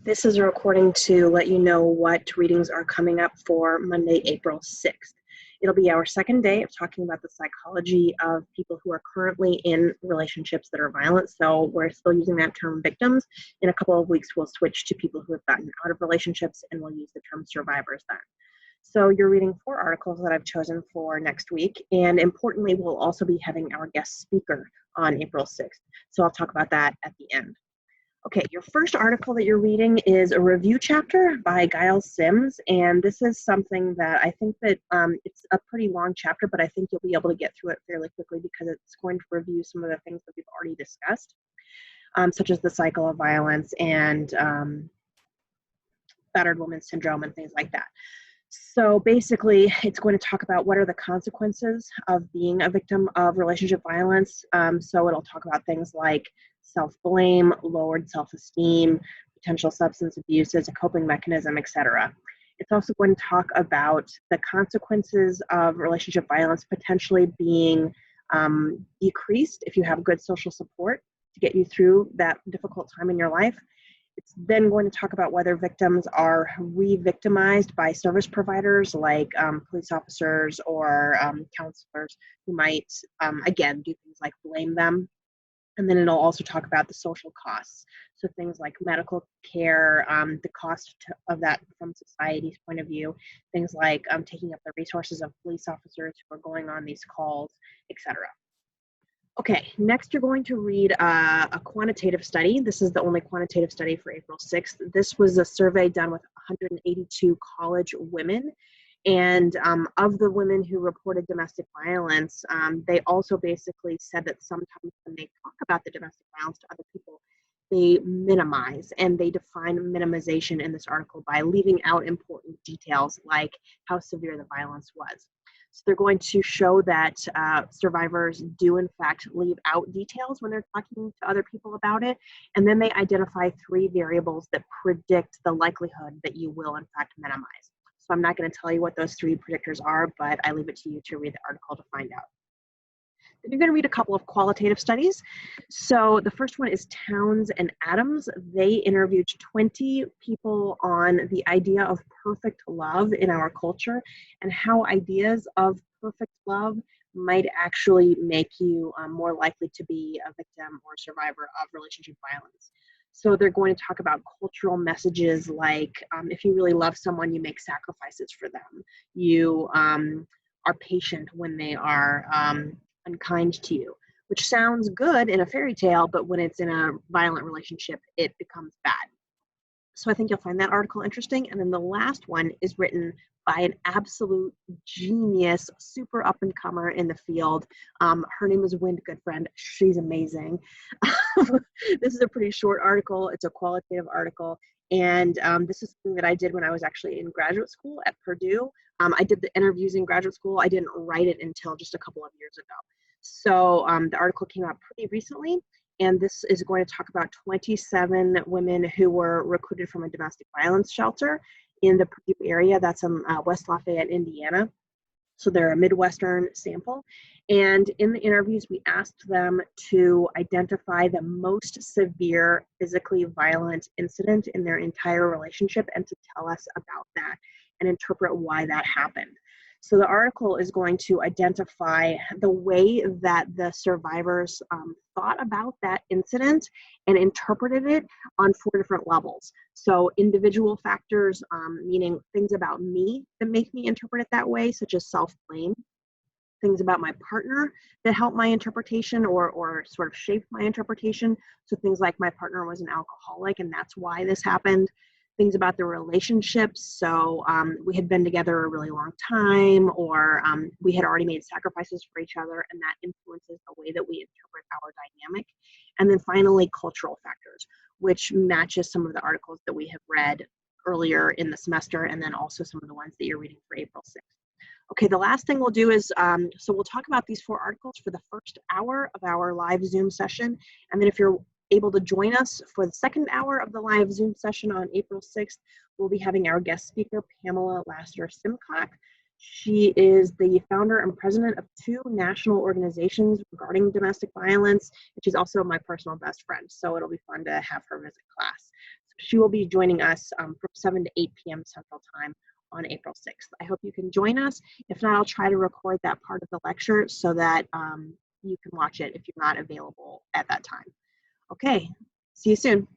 This is a recording to let you know what readings are coming up for Monday, April 6th. It'll be our second day of talking about the psychology of people who are currently in relationships that are violent. So we're still using that term victims. In a couple of weeks, we'll switch to people who have gotten out of relationships, and we'll use the term survivors then. So you're reading 4 articles that I've chosen for next week. And importantly, we'll also be having our guest speaker on April 6th. So I'll talk about that at the end. Okay, your first article that you're reading is a review chapter by Giles Sims, and this is something that I think that it's a pretty long chapter, but I think you'll be able to get through it fairly quickly because it's going to review some of the things that we've already discussed, such as the cycle of violence and battered woman syndrome and things like that. So basically, it's going to talk about what are the consequences of being a victim of relationship violence. So it'll talk about things like self-blame, lowered self-esteem, potential substance abuse as a coping mechanism, etc. It's also going to talk about the consequences of relationship violence potentially being decreased if you have good social support to get you through that difficult time in your life. It's then going to talk about whether victims are re-victimized by service providers like police officers or counselors who might, again, do things like blame them. And then it'll also talk about the social costs. So things like medical care, the cost of that from society's point of view, things like taking up the resources of police officers who are going on these calls, etc. Okay, next you're going to read a quantitative study. This is the only quantitative study for April 6th. This was a survey done with 182 college women. And of the women who reported domestic violence, they also basically said that sometimes when they talk about the domestic violence to other people, they minimize, and they define minimization in this article by leaving out important details like how severe the violence was. So they're going to show that survivors do in fact leave out details when they're talking to other people about it, and then they identify 3 variables that predict the likelihood that you will in fact minimize. So I'm not going to tell you what those 3 predictors are, but I leave it to you to read the article to find out. Then you're going to read a couple of qualitative studies. So the first one is Towns and Adams. They interviewed 20 people on the idea of perfect love in our culture and how ideas of perfect love might actually make you more likely to be a victim or survivor of relationship violence. So they're going to talk about cultural messages like if you really love someone, you make sacrifices for them. You are patient when they are unkind to you, which sounds good in a fairy tale, but when it's in a violent relationship, it becomes bad. So I think you'll find that article interesting. And then the last one is written by an absolute genius, super up-and-comer in the field. Her name is Wind Goodfriend. She's amazing. This is a pretty short article. It's a qualitative article. And this is something that I did when I was actually in graduate school at Purdue. I did the interviews in graduate school. I didn't write it until just a couple of years ago. So the article came out pretty recently, and this is going to talk about 27 women who were recruited from a domestic violence shelter in the Purdue area. That's in West Lafayette, Indiana. So they're a Midwestern sample. And in the interviews, we asked them to identify the most severe physically violent incident in their entire relationship and to tell us about that and interpret why that happened. So the article is going to identify the way that the survivors thought about that incident and interpreted it on 4 different levels. So individual factors, meaning things about me that make me interpret it that way, such as self-blame, things about my partner that help my interpretation or sort of shape my interpretation. So things like my partner was an alcoholic and that's why this happened. Things about the relationships. So we had been together a really long time, or we had already made sacrifices for each other, and that influences the way that we interpret our dynamic. And then finally, cultural factors, which matches some of the articles that we have read earlier in the semester, and then also some of the ones that you're reading for April 6th. Okay, the last thing we'll do is, so we'll talk about these 4 articles for the first hour of our live Zoom session, and then if you're able to join us for the second hour of the live Zoom session on April 6th, we'll be having our guest speaker, Pamela Laster-Simcock. She is the founder and president of 2 national organizations regarding domestic violence, and she's also my personal best friend, so it'll be fun to have her visit class. she will be joining us from 7 to 8 p.m. Central Time on April 6th. I hope you can join us. If not, I'll try to record that part of the lecture so that you can watch it if you're not available at that time. Okay, see you soon.